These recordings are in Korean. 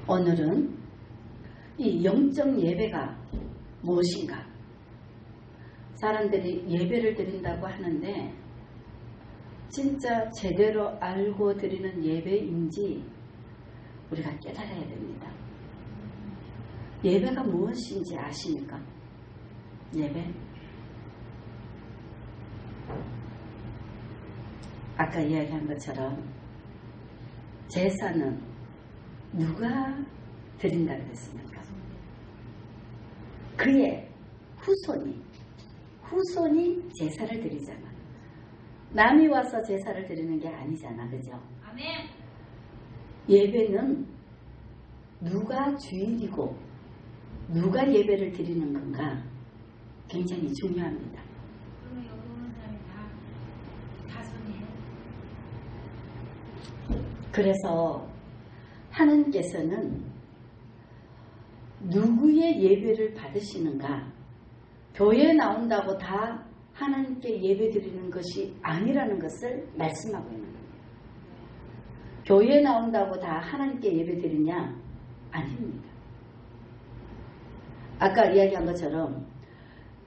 오늘은 이 영적 예배가 무엇인가? 사람들이 예배를 드린다고 하는데 진짜 제대로 알고 드리는 예배인지 우리가 깨달아야 됩니다. 예배가 무엇인지 아십니까? 예배? 아까 이야기한 것처럼 제사는 누가 드린다 그랬습니까? 그의 후손이 제사를 드리잖아. 남이 와서 제사를 드리는 게 아니잖아. 그죠? 아멘. 예배는 누가 주인이고 누가 예배를 드리는 건가 굉장히 중요합니다. 그러면 여기 오는 사람이 다 자손이에요? 그래서 하나님께서는 누구의 예배를 받으시는가? 교회에 나온다고 다 하나님께 예배 드리는 것이 아니라는 것을 말씀하고 있는 겁니다. 교회에 나온다고 다 하나님께 예배 드리냐? 아닙니다. 아까 이야기한 것처럼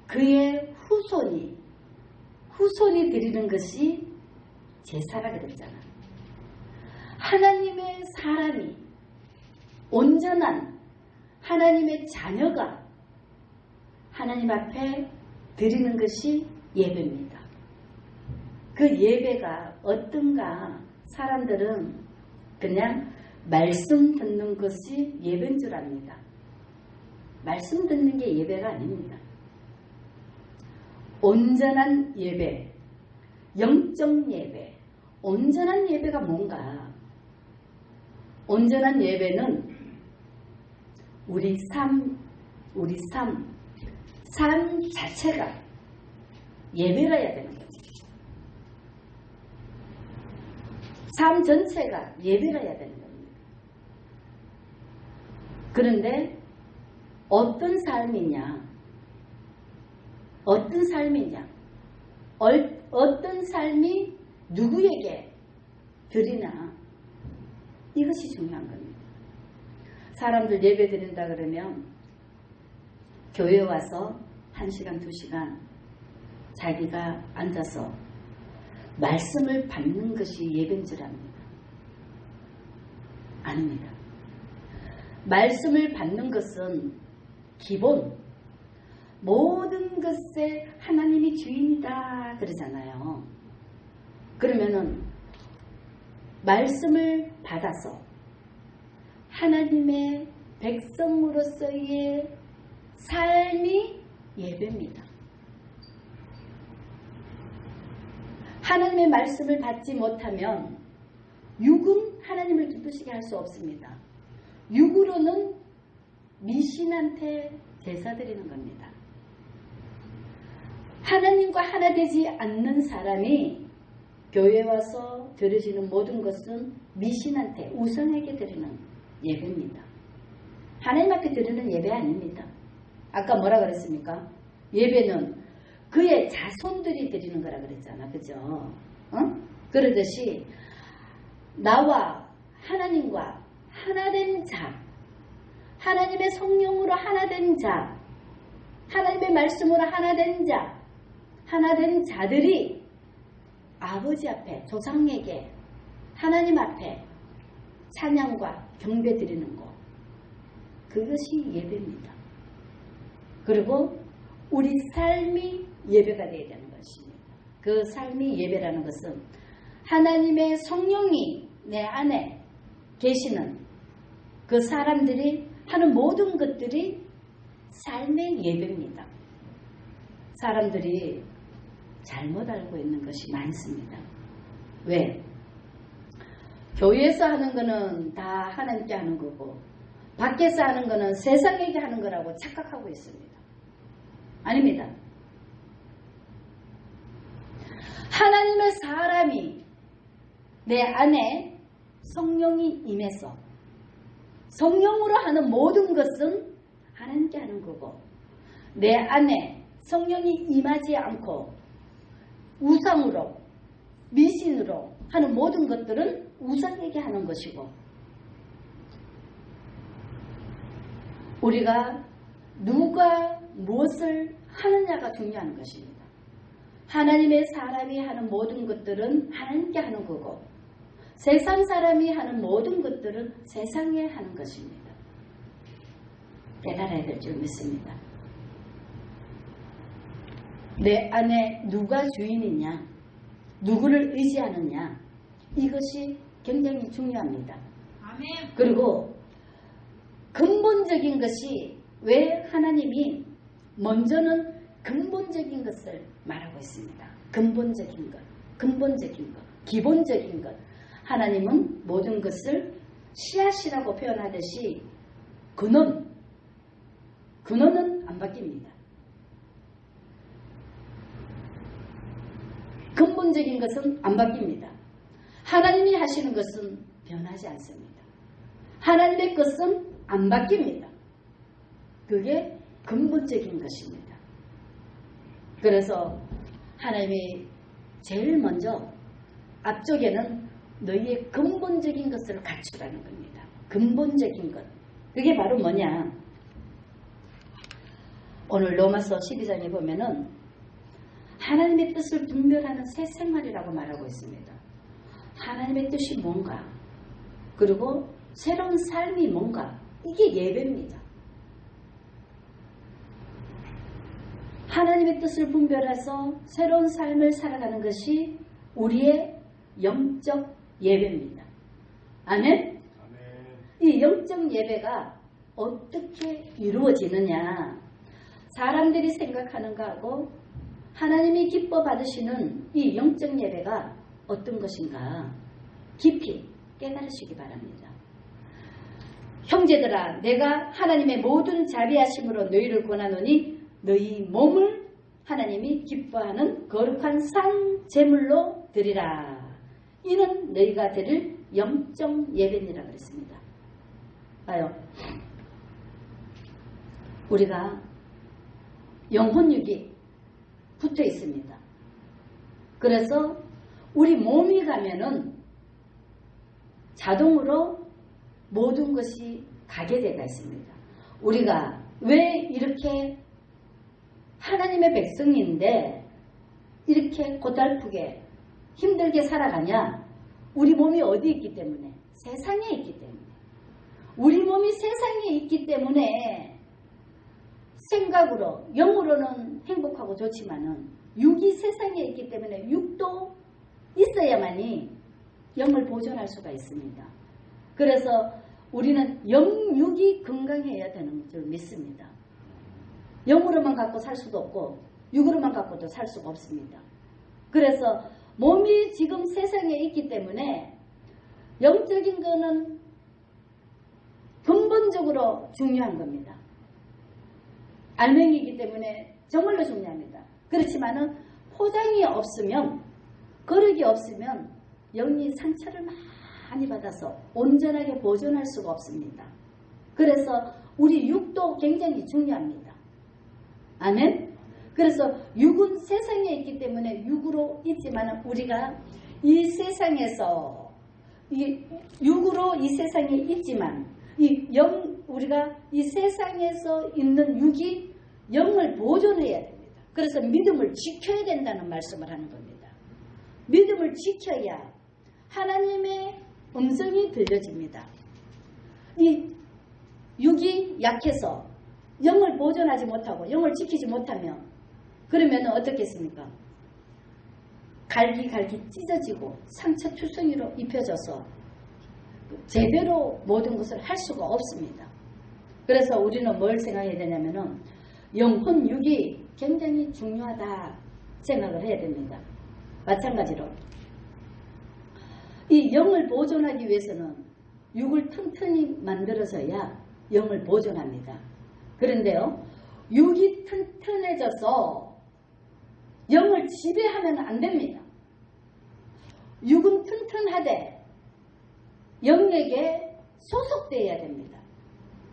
그의 후손이 드리는 것이 제사라 그랬잖아. 하나님의 사람이 온전한 하나님의 자녀가 하나님 앞에 드리는 것이 예배입니다. 그 예배가 어떤가? 사람들은 그냥 말씀 듣는 것이 예배인 줄 압니다. 말씀 듣는 게 예배가 아닙니다. 온전한 예배, 영적 예배, 온전한 예배가 뭔가? 온전한 예배는 우리 삶 자체가 예배라야 되는 거죠. 삶 전체가 예배라야 되는 겁니다. 그런데 어떤 삶이냐? 어떤 삶이 누구에게 드리나? 이것이 중요한 겁니다. 사람들 예배 드린다 그러면 교회 와서 1시간, 2시간 자기가 앉아서 말씀을 받는 것이 예배인 줄 압니다. 아닙니다. 말씀을 받는 것은 기본 모든 것에 하나님이 주인이다 그러잖아요. 그러면은 말씀을 받아서 하나님의 백성으로서의 삶이 예배입니다. 하나님의 말씀을 받지 못하면 육은 하나님을 기쁘시게 할 수 없습니다. 육으로는 미신한테 제사 드리는 겁니다. 하나님과 하나 되지 않는 사람이 교회에 와서 드려지는 모든 것은 미신한테 우상에게 드리는 예배입니다. 하나님 앞에 드리는 예배 아닙니다. 아까 뭐라 그랬습니까? 예배는 그의 자손들이 드리는 거라 그랬잖아. 그죠? 그러듯이 나와 하나님과 하나된 자, 하나님의 성령으로 하나된 자, 하나님의 말씀으로 하나된 자, 하나된 자들이 아버지 앞에, 조상에게, 하나님 앞에 찬양과 경배 드리는 것, 그것이 예배입니다. 그리고 우리 삶이 예배가 되어야 되는 것입니다. 그 삶이 예배라는 것은 하나님의 성령이 내 안에 계시는 그 사람들이 하는 모든 것들이 삶의 예배입니다. 사람들이 잘못 알고 있는 것이 많습니다. 왜? 교회에서 하는 거는 다 하나님께 하는 거고 밖에서 하는 거는 세상에게 하는 거라고 착각하고 있습니다. 아닙니다. 하나님의 사람이 내 안에 성령이 임해서 성령으로 하는 모든 것은 하나님께 하는 거고 내 안에 성령이 임하지 않고 우상으로 미신으로 하는 모든 것들은 우상에게 하는 것이고 우리가 누가 무엇을 하느냐가 중요한 것입니다. 하나님의 사람이 하는 모든 것들은 하나님께 하는 거고 세상 사람이 하는 모든 것들은 세상에 하는 것입니다. 깨달아야 될 줄 믿습니다. 내 안에 누가 주인이냐, 누구를 의지하느냐, 이것이 굉장히 중요합니다. 아멘. 그리고 근본적인 것이 왜 하나님이 먼저는 근본적인 것을 말하고 있습니다. 근본적인 것, 근본적인 것, 기본적인 것. 하나님은 모든 것을 씨앗이라고 표현하듯이 근원은 안 바뀝니다. 근본적인 것은 안 바뀝니다. 하나님이 하시는 것은 변하지 않습니다. 하나님의 것은 안 바뀝니다. 그게 근본적인 것입니다. 그래서 하나님이 제일 먼저 앞쪽에는 너희의 근본적인 것을 갖추라는 겁니다. 근본적인 것. 그게 바로 뭐냐? 오늘 로마서 12장에 보면은 하나님의 뜻을 분별하는 새 생활이라고 말하고 있습니다. 하나님의 뜻이 뭔가, 그리고 새로운 삶이 뭔가, 이게 예배입니다. 하나님의 뜻을 분별해서 새로운 삶을 살아가는 것이 우리의 영적 예배입니다. 아멘? 이 영적 예배가 어떻게 이루어지느냐? 사람들이 생각하는 거하고 하나님이 기뻐 받으시는 이 영적 예배가 어떤 것인가 깊이 깨달으시기 바랍니다. 형제들아, 내가 하나님의 모든 자비하심으로 너희를 권하노니 너희 몸을 하나님이 기뻐하는 거룩한 산 제물로 드리라. 이는 너희가 드릴 영적 예배니라 그랬습니다. 봐요. 우리가 영혼육이 붙어 있습니다. 그래서 우리 몸이 가면은 자동으로 모든 것이 가게 되어 있습니다. 우리가 왜 이렇게 하나님의 백성인데 이렇게 고달프게 힘들게 살아가냐? 우리 몸이 어디 있기 때문에? 세상에 있기 때문에. 우리 몸이 세상에 있기 때문에 생각으로, 영으로는 행복하고 좋지만은 육이 세상에 있기 때문에 육도 있어야만이 영을 보존할 수가 있습니다. 그래서 우리는 영육이 건강해야 되는 줄 믿습니다. 영으로만 갖고 살 수도 없고 육으로만 갖고도 살 수가 없습니다. 그래서 몸이 지금 세상에 있기 때문에 영적인 거는 근본적으로 중요한 겁니다. 알맹이이기 때문에 정말로 중요합니다. 그렇지만은 포장이 없으면, 거룩이 없으면 영이 상처를 많이 받아서 온전하게 보존할 수가 없습니다. 그래서 우리 육도 굉장히 중요합니다. 아멘? 그래서 육은 세상에 있기 때문에 육으로 있지만 우리가 이 세상에서 육으로 이 세상에 있지만 우리가 이 세상에서 있는 육이 영을 보존해야 됩니다. 그래서 믿음을 지켜야 된다는 말씀을 하는 겁니다. 믿음을 지켜야 하나님의 음성이 들려집니다. 이 육이 약해서 영을 보존하지 못하고 영을 지키지 못하면 그러면 어떻겠습니까? 갈기 찢어지고 상처투성이로 입혀져서 제대로 모든 것을 할 수가 없습니다. 그래서 우리는 뭘 생각해야 되냐면은 영혼 육이 굉장히 중요하다 생각을 해야 됩니다. 마찬가지로 이 영을 보존하기 위해서는 육을 튼튼히 만들어서야 영을 보존합니다. 그런데요, 육이 튼튼해져서 영을 지배하면 안 됩니다. 육은 튼튼하되 영에게 소속되어야 됩니다.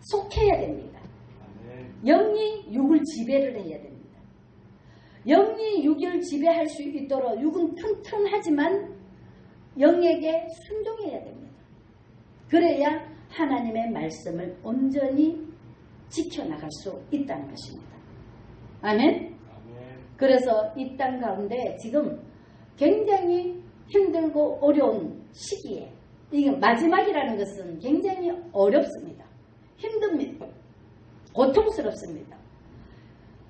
속해야 됩니다. 영이 육을 지배를 해야 됩니다. 영이 육을 지배할 수 있도록 육은 튼튼하지만 영에게 순종해야 됩니다. 그래야 하나님의 말씀을 온전히 지켜나갈 수 있다는 것입니다. 아멘? 그래서 이 땅 가운데 지금 굉장히 힘들고 어려운 시기에 이게 마지막이라는 것은 굉장히 어렵습니다. 힘듭니다. 고통스럽습니다.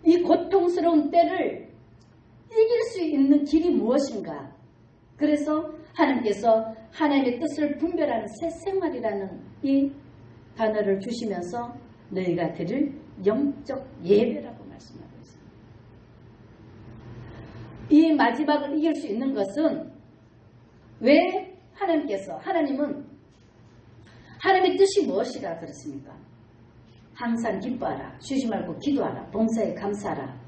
이 고통스러운 때를 이길 수 있는 길이 무엇인가? 그래서 하나님께서 하나님의 뜻을 분별하는 새 생활이라는 이 단어를 주시면서 너희가 드릴 영적 예배라고 말씀하고 있습니다. 이 마지막을 이길 수 있는 것은 왜 하나님은 하나님의 뜻이 무엇이라 그렇습니까? 항상 기뻐하라, 쉬지 말고 기도하라, 봉사에 감사하라.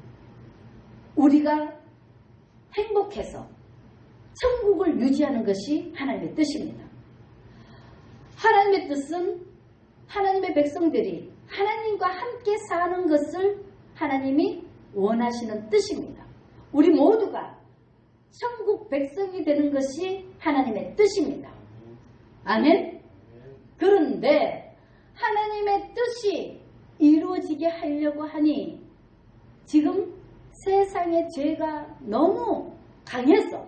우리가 행복해서 천국을 유지하는 것이 하나님의 뜻입니다. 하나님의 뜻은 하나님의 백성들이 하나님과 함께 사는 것을 하나님이 원하시는 뜻입니다. 우리 모두가 천국 백성이 되는 것이 하나님의 뜻입니다. 아멘? 그런데 하나님의 뜻이 이루어지게 하려고 하니 지금 세상의 죄가 너무 강해서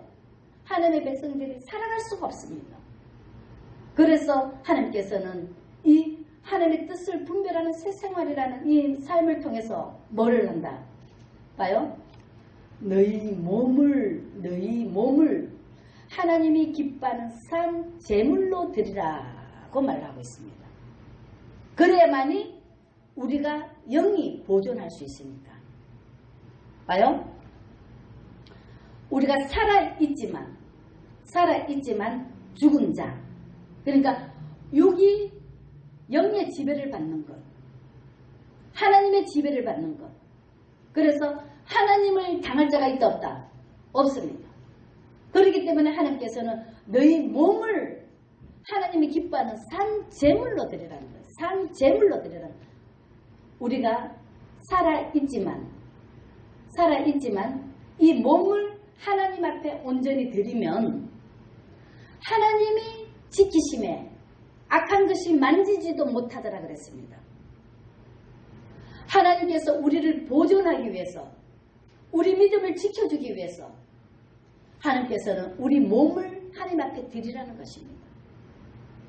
하나님의 백성들이 살아갈 수가 없습니다. 그래서 하나님께서는 이 하나님의 뜻을 분별하는 새 생활이라는 이 삶을 통해서 뭐를 한다? 봐요. 너희 몸을 하나님이 기뻐하는 산 제물로 드리라고 말하고 있습니다. 그래야만이 우리가 영이 보존할 수 있으니까. 봐요. 우리가 살아있지만 죽은 자. 그러니까 육이 영의 지배를 받는 것. 하나님의 지배를 받는 것. 그래서 하나님을 당할 자가 있다 없다? 없습니다. 그렇기 때문에 하나님께서는 너희 몸을 하나님이 기뻐하는 산 제물로 드리라는 거예요. 산 제물로 드리라는 거예요. 우리가 살아있지만 이 몸을 하나님 앞에 온전히 드리면 하나님이 지키심에 악한 것이 만지지도 못하더라 그랬습니다. 하나님께서 우리를 보존하기 위해서 우리 믿음을 지켜주기 위해서 하나님께서는 우리 몸을 하나님 앞에 드리라는 것입니다.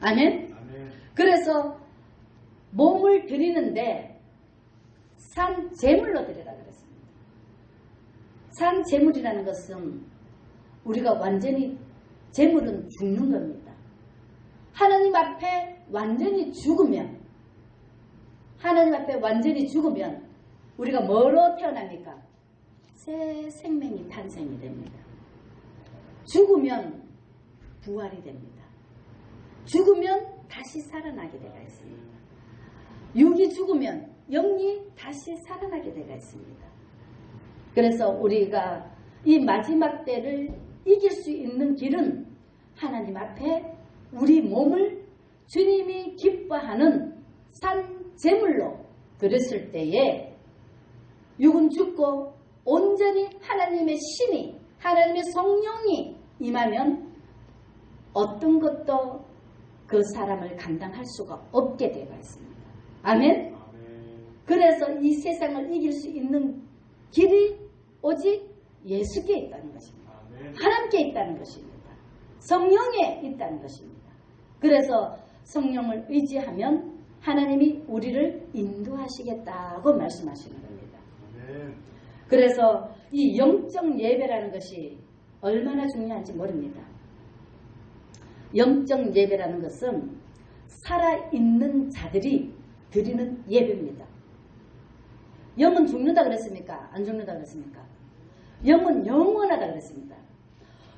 아멘? 그래서 몸을 드리는데 산 제물로 드리라 그랬습니다. 산 제물이라는 것은 우리가 완전히 제물은 죽는 겁니다. 하나님 앞에 완전히 죽으면 우리가 뭐로 태어납니까? 새 생명이 탄생이 됩니다. 죽으면 부활이 됩니다. 죽으면 다시 살아나게 되어 있습니다. 육이 죽으면 영이 다시 살아나게 되어 있습니다. 그래서 우리가 이 마지막 때를 이길 수 있는 길은 하나님 앞에 우리 몸을 주님이 기뻐하는 산 제물로 드렸을 때에 육은 죽고 온전히 하나님의 신이 하나님의 성령이 임하면 어떤 것도 그 사람을 감당할 수가 없게 되어 있습니다. 아멘? 그래서 이 세상을 이길 수 있는 길이 오직 예수께 있다는 것입니다. 하나님께 있다는 것입니다. 성령에 있다는 것입니다. 그래서 성령을 의지하면 하나님이 우리를 인도하시겠다고 말씀하시는 겁니다. 그래서 이 영적 예배라는 것이 얼마나 중요한지 모릅니다. 영적 예배라는 것은 살아있는 자들이 드리는 예배입니다. 영은 죽는다 그랬습니까? 안 죽는다 그랬습니까? 영은 영원하다 그랬습니다.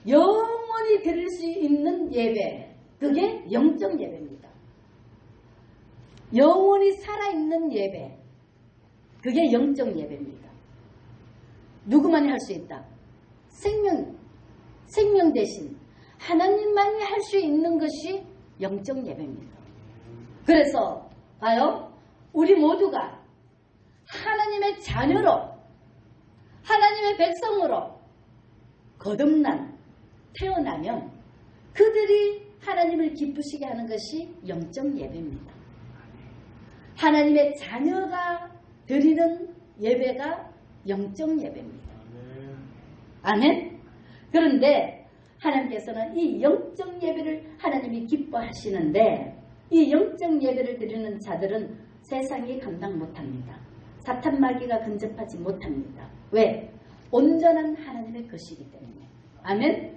영원히 드릴 수 있는 예배, 그게 영적 예배입니다. 영원히 살아있는 예배, 그게 영적 예배입니다. 누구만이 할 수 있다? 생명 대신 하나님만이 할 수 있는 것이 영적 예배입니다. 그래서 봐요. 우리 모두가 하나님의 자녀로, 하나님의 백성으로 거듭난 태어나면 그들이 하나님을 기쁘시게 하는 것이 영적 예배입니다. 하나님의 자녀가 드리는 예배가 영적 예배입니다. 아멘? 그런데 하나님께서는 이 영적 예배를 하나님이 기뻐하시는데 이 영적 예배를 드리는 자들은 세상이 감당 못합니다. 사탄 마귀가 근접하지 못합니다. 왜? 온전한 하나님의 것이기 때문에. 아멘?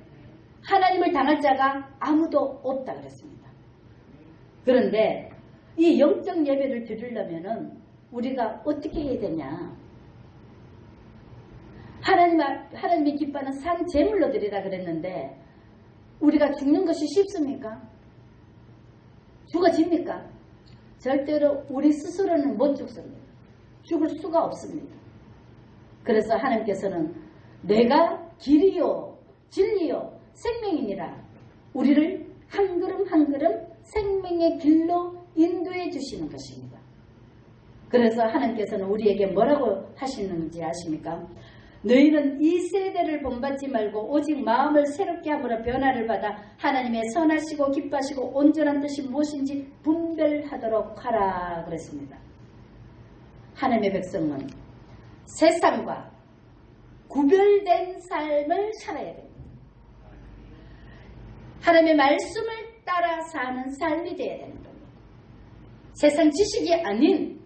하나님을 당할 자가 아무도 없다 그랬습니다. 그런데 이 영적 예배를 드리려면은 우리가 어떻게 해야 되냐? 하나님이 기뻐하는 산 제물로 드리라 그랬는데 우리가 죽는 것이 쉽습니까? 죽어집니까? 절대로 우리 스스로는 못 죽습니다. 죽을 수가 없습니다. 그래서 하나님께서는 내가 길이요 진리요 생명이니라 우리를 한 걸음 한 걸음 생명의 길로 인도해 주시는 것입니다. 그래서 하나님께서는 우리에게 뭐라고 하시는지 아십니까? 너희는 이 세대를 본받지 말고 오직 마음을 새롭게 함으로 변화를 받아 하나님의 선하시고 기뻐하시고 온전한 뜻이 무엇인지 분별하도록 하라 그랬습니다. 하나님의 백성은 세상과 구별된 삶을 살아야 됩니다. 하나님의 말씀을 따라 사는 삶이 되어야 되는 겁니다. 세상 지식이 아닌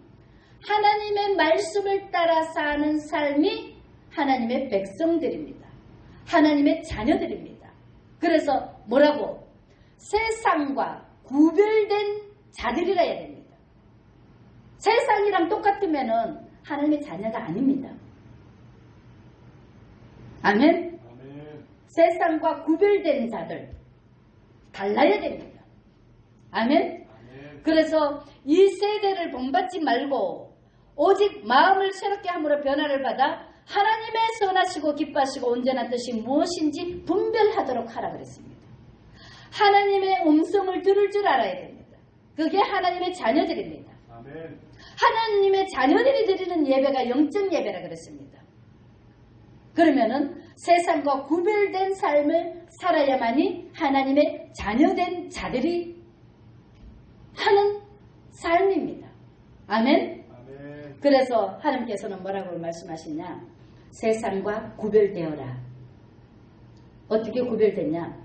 하나님의 말씀을 따라 사는 삶이 하나님의 백성들입니다. 하나님의 자녀들입니다. 그래서 뭐라고? 세상과 구별된 자들이라 해야 됩니다. 세상이랑 똑같으면 하나님의 자녀가 아닙니다. 아멘? 아멘. 세상과 구별된 자들 달라야 됩니다. 아멘? 아멘. 그래서 이 세대를 본받지 말고 오직 마음을 새롭게 함으로 변화를 받아 하나님의 선하시고 기뻐하시고 온전한 뜻이 무엇인지 분별하도록 하라 그랬습니다. 하나님의 음성을 들을 줄 알아야 됩니다. 그게 하나님의 자녀들입니다. 아멘. 하나님의 자녀들이 드리는 예배가 영적 예배라 그랬습니다. 그러면은 세상과 구별된 삶을 살아야만이 하나님의 자녀된 자들이 하는 삶입니다. 아멘? 아멘. 그래서 하나님께서는 뭐라고 말씀하시냐? 세상과 구별되어라. 어떻게 구별되냐?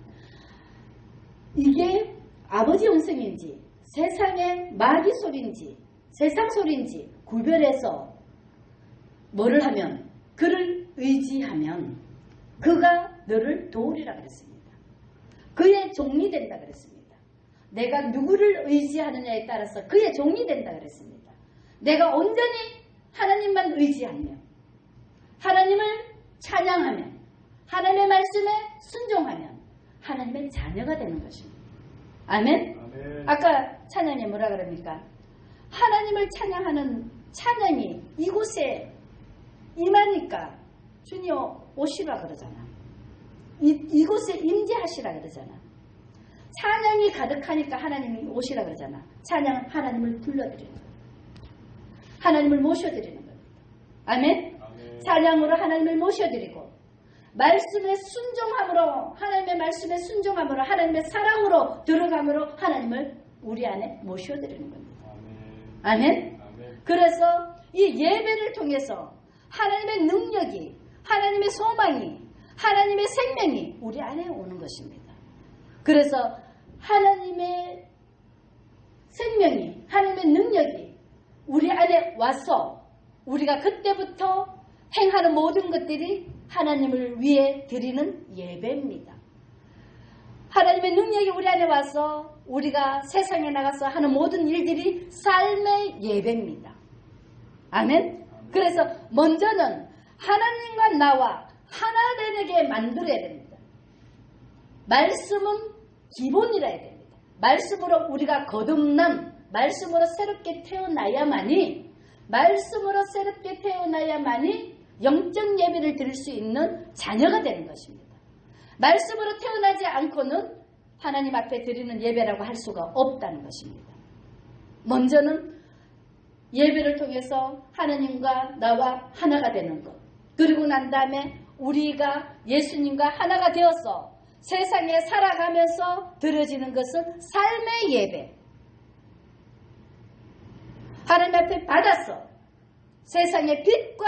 이게 아버지 음성인지 세상의 마귀 소리인지 세상 소리인지 구별해서 뭐를 하면 그를 의지하면 그가 너를 도우리라 그랬습니다. 그의 종이 된다 그랬습니다. 내가 누구를 의지하느냐에 따라서 그의 종이 된다 그랬습니다. 내가 온전히 하나님만 의지하며 하나님을 찬양하며 하나님의 말씀에 순종하면 하나님의 자녀가 되는 것입니다. 아멘? 아멘. 아까 찬양이 뭐라 그럽니까? 하나님을 찬양하는 찬양이 이곳에 임하니까 주여 오시라 그러잖아. 이곳에 임재하시라 그러잖아. 찬양이 가득하니까 하나님이 오시라 그러잖아. 찬양 하나님을 불러드리는 거예요. 하나님을 모셔드리는 겁니다. 아멘? 아멘. 찬양으로 하나님을 모셔드리고 말씀에 순종함으로 하나님의 말씀에 순종함으로 하나님의 사랑으로 들어감으로 하나님을 우리 안에 모셔드리는 겁니다. 아멘? 아멘? 아멘. 그래서 이 예배를 통해서 하나님의 능력이 하나님의 소망이 하나님의 생명이 우리 안에 오는 것입니다. 그래서 하나님의 생명이 하나님의 능력이 우리 안에 와서 우리가 그때부터 행하는 모든 것들이 하나님을 위해 드리는 예배입니다. 하나님의 능력이 우리 안에 와서 우리가 세상에 나가서 하는 모든 일들이 삶의 예배입니다. 아멘? 그래서 먼저는 하나님과 나와 하나 되게 만들어야 됩니다. 말씀은 기본이라 해야 됩니다. 말씀으로 우리가 거듭남, 말씀으로 새롭게 태어나야만이 영적 예배를 드릴 수 있는 자녀가 되는 것입니다. 말씀으로 태어나지 않고는 하나님 앞에 드리는 예배라고 할 수가 없다는 것입니다. 먼저는 예배를 통해서 하나님과 나와 하나가 되는 것. 그리고 난 다음에 우리가 예수님과 하나가 되어서 세상에 살아가면서 드려지는 것은 삶의 예배. 하나님 앞에 받아서 세상의 빛과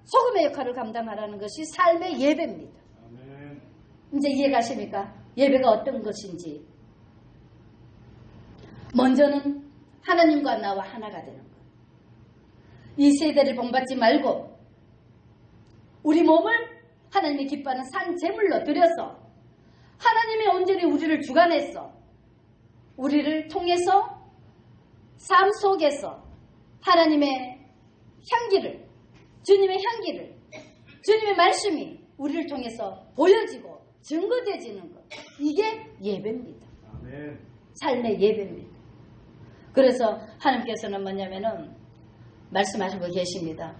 소금의 역할을 감당하라는 것이 삶의 예배입니다. 아멘. 이제 이해가십니까? 예배가 어떤 것인지. 먼저는 하나님과 나와 하나가 되는 것. 이 세대를 본받지 말고 우리 몸을 하나님이 기뻐하는 산 제물로 드려서 하나님이 온전히 우리를 주관해서 우리를 통해서 삶 속에서 하나님의 향기를, 주님의 향기를, 주님의 말씀이 우리를 통해서 보여지고 증거되지는 것. 이게 예배입니다. 아멘. 삶의 예배입니다. 그래서 하나님께서는 뭐냐면은 말씀하시고 계십니다.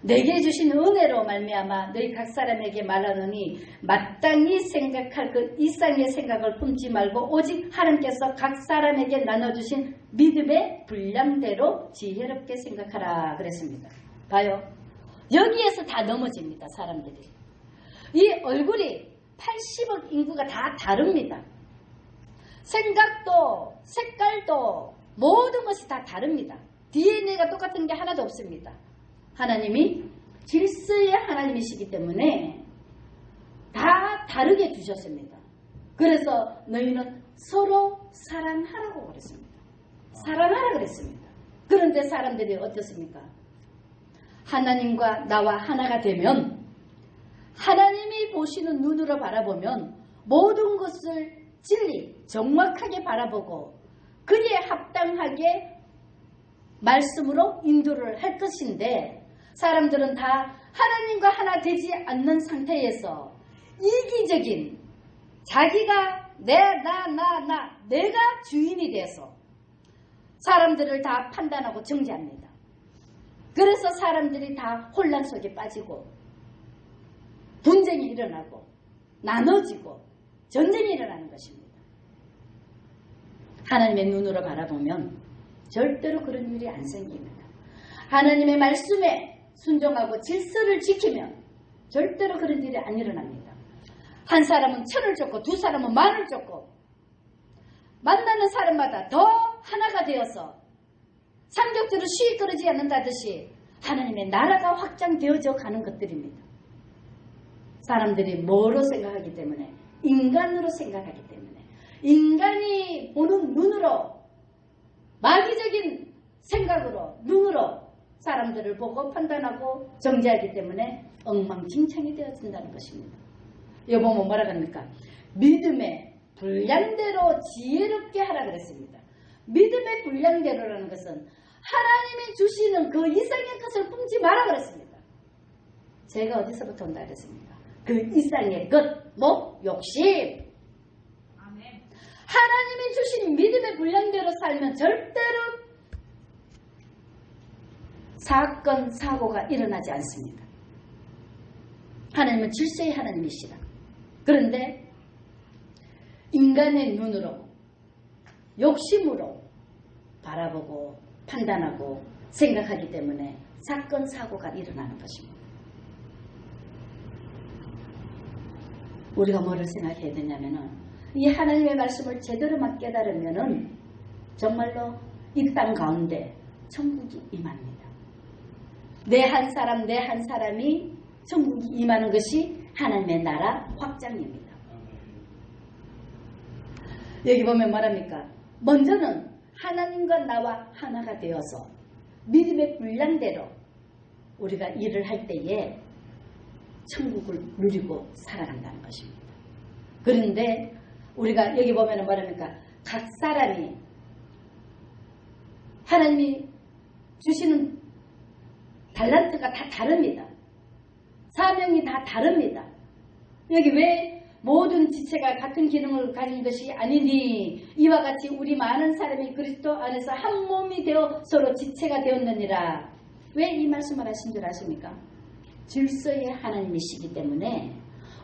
내게 주신 은혜로 말미암아 너희 각 사람에게 말하노니 마땅히 생각할 그 이상의 생각을 품지 말고 오직 하나님께서 각 사람에게 나눠주신 믿음의 분량대로 지혜롭게 생각하라 그랬습니다. 봐요. 여기에서 다 넘어집니다. 사람들이. 이 얼굴이 80억 인구가 다 다릅니다. 생각도 색깔도 모든 것이 다 다릅니다. DNA가 똑같은 게 하나도 없습니다. 하나님이 질서의 하나님이시기 때문에 다 다르게 주셨습니다. 그래서 너희는 서로 사랑하라고 그랬습니다. 사랑하라 그랬습니다. 그런데 사람들이 어떻습니까? 하나님과 나와 하나가 되면 하나님이 보시는 눈으로 바라보면 모든 것을 진리, 정확하게 바라보고 그에 합당하게 말씀으로 인도를 할 것인데 사람들은 다 하나님과 하나 되지 않는 상태에서 이기적인 자기가 내가 주인이 돼서 사람들을 다 판단하고 정죄합니다. 그래서 사람들이 다 혼란 속에 빠지고 분쟁이 일어나고 나눠지고 전쟁이 일어나는 것입니다. 하나님의 눈으로 바라보면 절대로 그런 일이 안 생깁니다. 하나님의 말씀에 순종하고 질서를 지키면 절대로 그런 일이 안 일어납니다. 한 사람은 천을 쫓고 두 사람은 만을 쫓고 만나는 사람마다 더 하나가 되어서 삼겹살을 쉬이 끓이지 않는다듯이 하나님의 나라가 확장되어져 가는 것들입니다. 사람들이 뭐로 생각하기 때문에? 인간으로 생각하기 때문에 인간이 보는 눈으로 마귀적인 생각으로 눈으로 사람들을 보고 판단하고 정죄하기 때문에 엉망진창이 되어진다는 것입니다. 여보 뭐라 합니까? 믿음의 분량대로 지혜롭게 하라 그랬습니다. 믿음의 분량대로라는 것은 하나님이 주시는 그 이상의 것을 품지 마라 그랬습니다. 제가 어디서부터 온다 그랬습니까? 그 이상의 것, 뭐 욕심. 아멘. 하나님이 주신 믿음의 분량대로 살면 절대로 사건, 사고가 일어나지 않습니다. 하나님은 질서의 하나님이시라. 그런데 인간의 눈으로 욕심으로 바라보고 판단하고 생각하기 때문에 사건, 사고가 일어나는 것입니다. 우리가 뭐를 생각해야 되냐면은 이 하나님의 말씀을 제대로만 깨달으면은 정말로 이 땅 가운데 천국이 임합니다. 내 한 사람이 천국이 임하는 것이 하나님의 나라 확장입니다. 여기 보면 뭐랍니까? 먼저는 하나님과 나와 하나가 되어서 믿음의 분량대로 우리가 일을 할 때에 천국을 누리고 살아간다는 것입니다. 그런데 우리가 여기 보면 뭐랍니까? 각 사람이 하나님이 주시는 달란트가 다 다릅니다. 사명이 다 다릅니다. 여기 왜 모든 지체가 같은 기능을 가진 것이 아니니 이와 같이 우리 많은 사람이 그리스도 안에서 한 몸이 되어 서로 지체가 되었느니라. 왜 이 말씀을 하신 줄 아십니까? 질서의 하나님이시기 때문에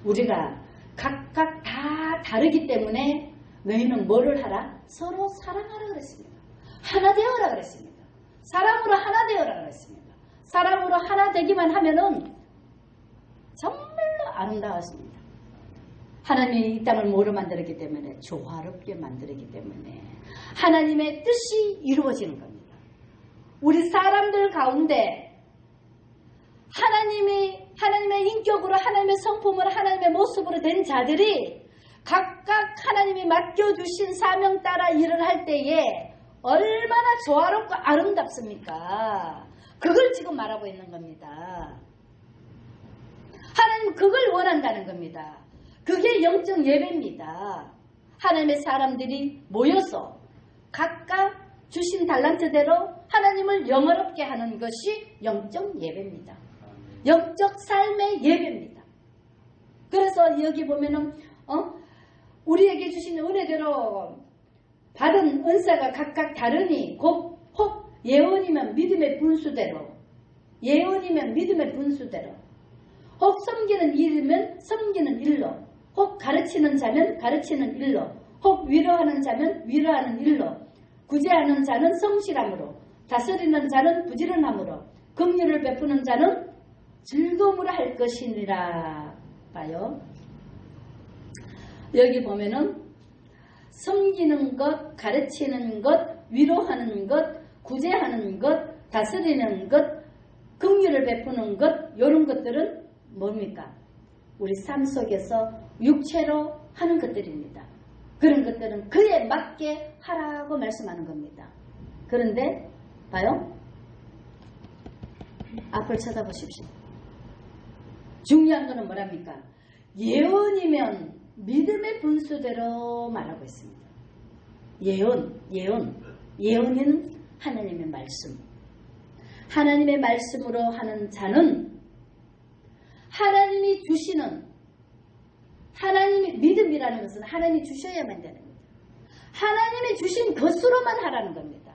우리가 각각 다 다르기 때문에 너희는 뭐를 하라? 서로 사랑하라 그랬습니다. 하나 되어라 그랬습니다. 사랑으로 하나 되어라 그랬습니다. 사랑으로 하나 되기만 하면은 정말로 아름다웠습니다. 하나님이 이 땅을 뭐로 만들었기 때문에? 조화롭게 만들었기 때문에 하나님의 뜻이 이루어지는 겁니다. 우리 사람들 가운데 하나님의 인격으로 하나님의 성품으로 하나님의 모습으로 된 자들이 각각 하나님이 맡겨주신 사명 따라 일을 할 때에 얼마나 조화롭고 아름답습니까? 그걸 지금 말하고 있는 겁니다. 하나님 그걸 원한다는 겁니다. 그게 영적 예배입니다. 하나님의 사람들이 모여서 각각 주신 달란트대로 하나님을 영화롭게 하는 것이 영적 예배입니다. 영적 삶의 예배입니다. 그래서 여기 보면은 우리에게 주신 은혜대로 받은 은사가 각각 다르니 혹 예언이면 믿음의 분수대로 혹 섬기는 일이면 섬기는 일로 혹 가르치는 자면 가르치는 일로 혹 위로하는 자면 위로하는 일로 구제하는 자는 성실함으로 다스리는 자는 부지런함으로 긍휼을 베푸는 자는 즐거움으로 할 것이니라. 봐요. 여기 보면은 섬기는 것, 가르치는 것, 위로하는 것, 구제하는 것, 다스리는 것, 긍휼을 베푸는 것, 이런 것들은 뭡니까? 우리 삶 속에서 육체로 하는 것들입니다. 그런 것들은 그에 맞게 하라고 말씀하는 겁니다. 그런데 봐요. 앞을 쳐다보십시오. 중요한 것은 뭐랍니까? 예언이면 믿음의 분수대로 말하고 있습니다. 예언은 하나님의 말씀. 하나님의 말씀으로 하는 자는 하나님이 주시는 하나님의 믿음이라는 것은 하나님이 주셔야만 되는 겁니다. 하나님이 주신 것으로만 하라는 겁니다.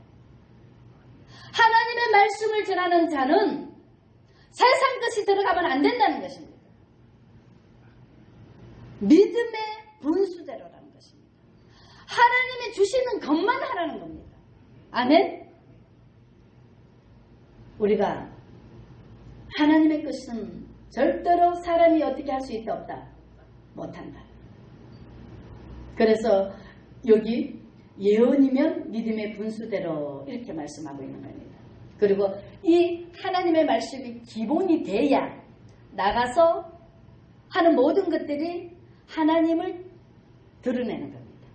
하나님의 말씀을 전하는 자는 세상 것이 들어가면 안 된다는 것입니다. 믿음의 분수대로라는 것입니다. 하나님이 주시는 것만 하라는 겁니다. 아멘? 우리가 하나님의 것은 절대로 사람이 어떻게 할 수 있다 없다? 못한다. 그래서 여기 예언이면 믿음의 분수대로 이렇게 말씀하고 있는 겁니다. 그리고 이 하나님의 말씀이 기본이 돼야 나가서 하는 모든 것들이 하나님을 드러내는 겁니다.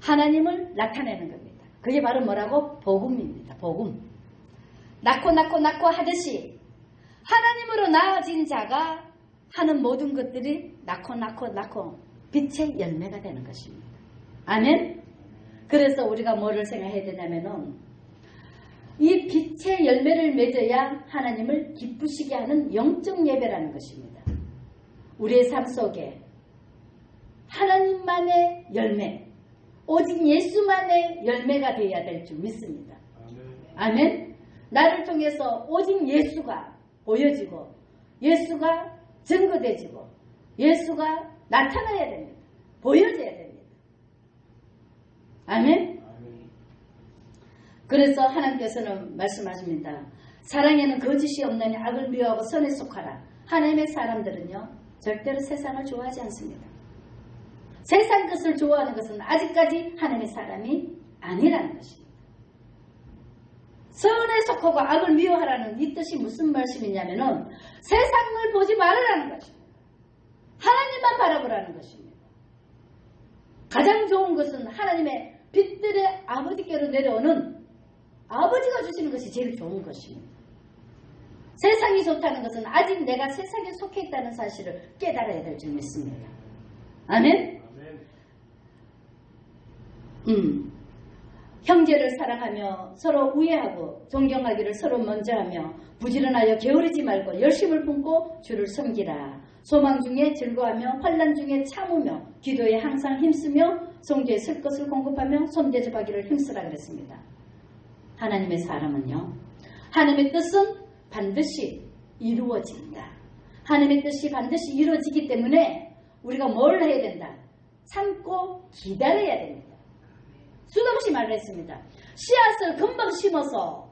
하나님을 나타내는 겁니다. 그게 바로 뭐라고? 복음입니다. 복음. 낳고 하듯이 하나님으로 나아진 자가 하는 모든 것들이 낳고 빛의 열매가 되는 것입니다. 아멘? 그래서 우리가 뭐를 생각해야 되냐면은 이 빛의 열매를 맺어야 하나님을 기쁘시게 하는 영적 예배라는 것입니다. 우리의 삶 속에 하나님만의 열매, 오직 예수만의 열매가 되어야 될 줄 믿습니다. 아멘? 나를 통해서 오직 예수가 보여지고 예수가 증거되지고 예수가 나타나야 됩니다. 보여져야 됩니다. 아멘? 그래서 하나님께서는 말씀하십니다. 사랑에는 거짓이 없느니 악을 미워하고 선에 속하라. 하나님의 사람들은요 절대로 세상을 좋아하지 않습니다. 세상 것을 좋아하는 것은 아직까지 하나님의 사람이 아니라는 것입니다. 선에 속하고 악을 미워하라는 이 뜻이 무슨 말씀이냐면은 세상을 보지 말으라는 것입니다. 하나님만 바라보라는 것입니다. 가장 좋은 것은 하나님의 빛들의 아버지께로 내려오는 아버지가 주시는 것이 제일 좋은 것입니다. 세상이 좋다는 것은 아직 내가 세상에 속해 있다는 사실을 깨달아야 될 줄 믿습니다. 아멘? 형제를 사랑하며 서로 우애하고 존경하기를 서로 먼저 하며 부지런하여 게으르지 말고 열심을 품고 주를 섬기라. 소망 중에 즐거워하며 환난 중에 참으며 기도에 항상 힘쓰며 성도에 쓸 것을 공급하며 손대접하기를 힘쓰라 그랬습니다. 하나님의 사람은요, 하나님의 뜻은 반드시 이루어진다. 하나님의 뜻이 반드시 이루어지기 때문에 우리가 뭘 해야 된다? 참고 기다려야 됩니다. 수없이 말을 했습니다. 씨앗을 금방 심어서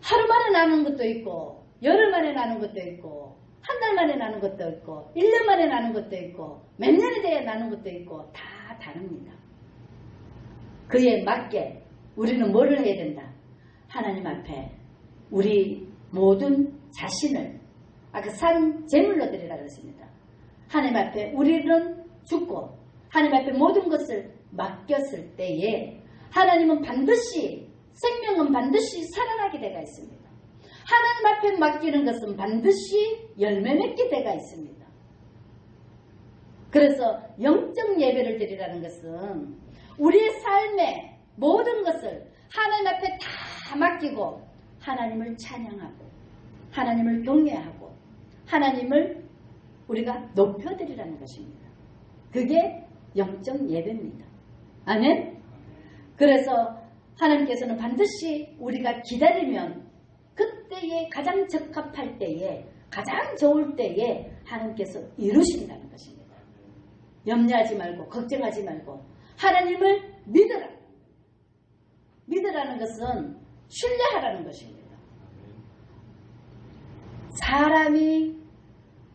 하루 만에 나는 것도 있고 열흘 만에 나는 것도 있고 한 달 만에 나는 것도 있고 1년 만에 나는 것도 있고 몇 년이 돼야 나는 것도 있고 다 다릅니다. 그에 맞게 우리는 뭐를 해야 된다? 하나님 앞에 우리 모든 자신을 아까 산 제물로 드리라 그랬습니다. 하나님 앞에 우리는 죽고 하나님 앞에 모든 것을 맡겼을 때에 하나님은 반드시 생명은 반드시 살아나게 되어 있습니다. 하나님 앞에 맡기는 것은 반드시 열매 맺게 되어 있습니다. 그래서 영적 예배를 드리라는 것은 우리의 삶의 모든 것을 하나님 앞에 다 맡기고 하나님을 찬양하고 하나님을 경외하고 하나님을 우리가 높여드리라는 것입니다. 그게 영적 예배입니다. 아멘? 그래서 하나님께서는 반드시 우리가 기다리면 그때에 가장 적합할 때에 가장 좋을 때에 하나님께서 이루신다는 것입니다. 염려하지 말고 걱정하지 말고 하나님을 믿으라. 믿으라는 것은 신뢰하라는 것입니다. 사람이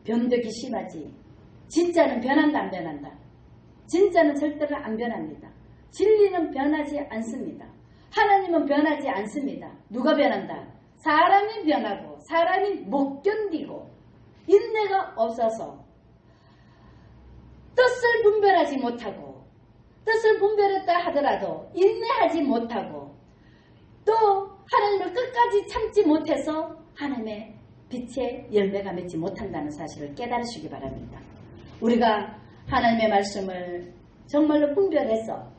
변덕이 심하지 진짜는 변한다 안 변한다. 진짜는 절대로 안 변합니다. 진리는 변하지 않습니다. 하나님은 변하지 않습니다. 누가 변한다? 사람이 변하고 사람이 못 견디고 인내가 없어서 뜻을 분별하지 못하고 뜻을 분별했다 하더라도 인내하지 못하고 또 하나님을 끝까지 참지 못해서 하나님의 빛의 열매가 맺지 못한다는 사실을 깨달으시기 바랍니다. 우리가 하나님의 말씀을 정말로 분별해서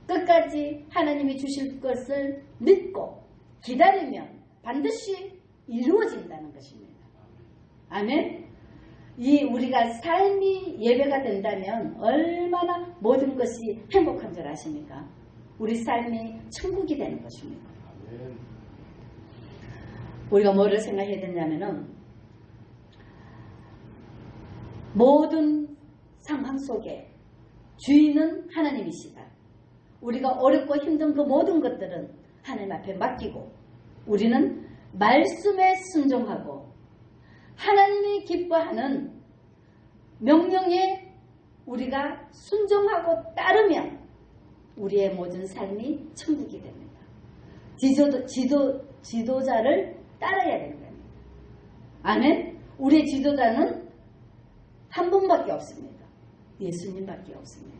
끝까지 하나님이 주실 것을 믿고 기다리면 반드시 이루어진다는 것입니다. 아멘. 이 우리가 삶이 예배가 된다면 얼마나 모든 것이 행복한 줄 아십니까? 우리 삶이 천국이 되는 것입니다. 우리가 뭐를 생각해야 되냐면은 모든 상황 속에 주인은 하나님이시다. 우리가 어렵고 힘든 그 모든 것들은 하나님 앞에 맡기고 우리는 말씀에 순종하고 하나님이 기뻐하는 명령에 우리가 순종하고 따르면 우리의 모든 삶이 천국이 됩니다. 지도자를 따라야 되는 겁니다. 아멘. 우리의 지도자는 한 분밖에 없습니다. 예수님밖에 없습니다.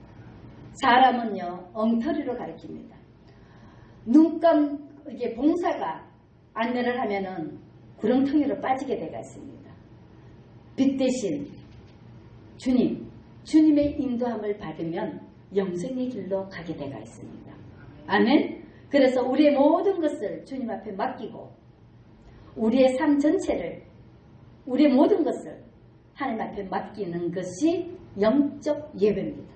사람은요 엉터리로 가르칩니다. 이게 봉사가 안내를 하면은 구렁텅이로 빠지게 되어 있습니다. 빛 대신 주님의 인도함을 받으면 영생의 길로 가게 되어 있습니다. 아멘. 그래서 우리의 모든 것을 주님 앞에 맡기고 우리의 삶 전체를 우리의 모든 것을 하나님 앞에 맡기는 것이 영적 예배입니다.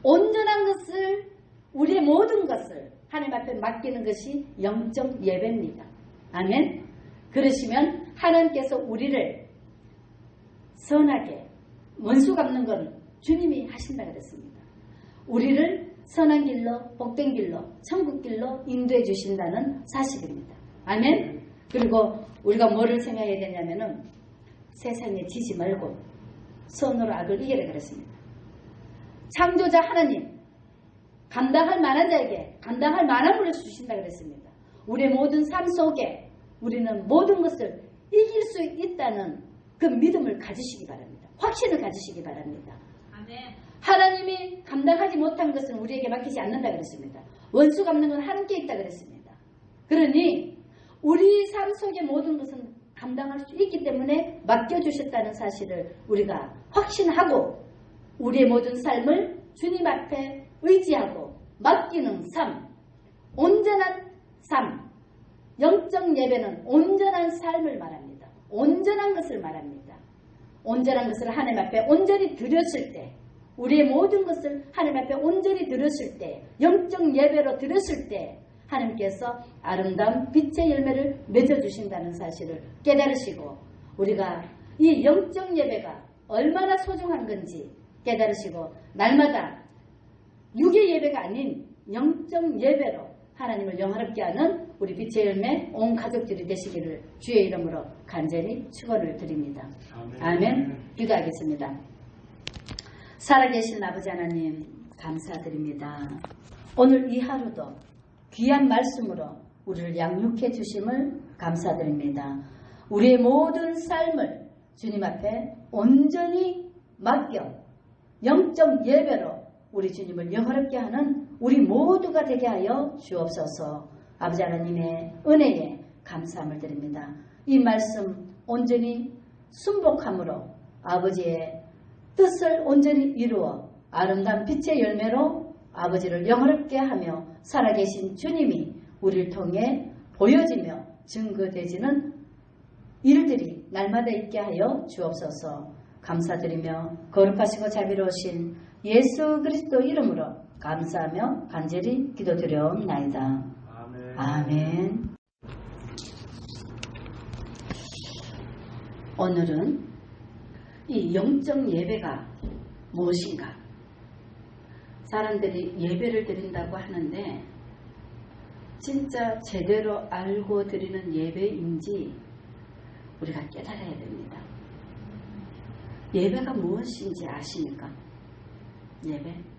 온전한 것을 우리의 모든 것을 하나님 앞에 맡기는 것이 영적 예배입니다. 아멘. 그러시면 하나님께서 우리를 선하게 원수 갚는 건 주님이 하신다 그랬습니다. 우리를 선한 길로 복된 길로 천국 길로 인도해 주신다는 사실입니다. 아멘. 그리고 우리가 뭐를 생각해야 되냐면은 세상에 지지 말고 선으로 악을 이기라 그랬습니다. 창조자 하나님 감당할 만한 자에게 감당할 만한 물을 주신다 그랬습니다. 우리의 모든 삶 속에 우리는 모든 것을 이길 수 있다는 그 믿음을 가지시기 바랍니다. 확신을 가지시기 바랍니다. 아멘. 하나님이 감당하지 못한 것은 우리에게 맡기지 않는다 그랬습니다. 원수 갚는 건 하나님께 있다 그랬습니다. 그러니 우리 삶 속의 모든 것은 감당할 수 있기 때문에 맡겨주셨다는 사실을 우리가 확신하고 우리의 모든 삶을 주님 앞에 의지하고 맡기는 삶, 온전한 삶, 영적 예배는 온전한 삶을 말합니다. 온전한 것을 말합니다. 온전한 것을 하나님 앞에 온전히 드렸을 때 우리의 모든 것을 하나님 앞에 온전히 드렸을 때 영적 예배로 드렸을 때 하나님께서 아름다운 빛의 열매를 맺어주신다는 사실을 깨달으시고 우리가 이 영적 예배가 얼마나 소중한 건지 깨달으시고 날마다 육의 예배가 아닌 영적 예배로 하나님을 영화롭게 하는 우리 빛의 열매 온 가족들이 되시기를 주의 이름으로 간절히 축원을 드립니다. 아멘. 기도하겠습니다. 살아계신 아버지 하나님 감사드립니다. 오늘 이 하루도 귀한 말씀으로 우리를 양육해 주심을 감사드립니다. 우리의 모든 삶을 주님 앞에 온전히 맡겨 영적 예배로 우리 주님을 영화롭게 하는 우리 모두가 되게 하여 주옵소서. 아버지 하나님의 은혜에 감사함을 드립니다. 이 말씀 온전히 순복함으로 아버지의 뜻을 온전히 이루어 아름다운 빛의 열매로 아버지를 영화롭게 하며 살아계신 주님이 우리를 통해 보여지며 증거되지는 일들이 날마다 있게 하여 주옵소서. 감사드리며 거룩하시고 자비로우신 예수 그리스도 이름으로 감사하며 간절히 기도드려옵나이다. 아멘. 아멘. 오늘은 이 영적 예배가 무엇인가? 사람들이 예배를 드린다고 하는데 진짜 제대로 알고 드리는 예배인지 우리가 깨달아야 됩니다. 예배가 무엇인지 아십니까? 예배?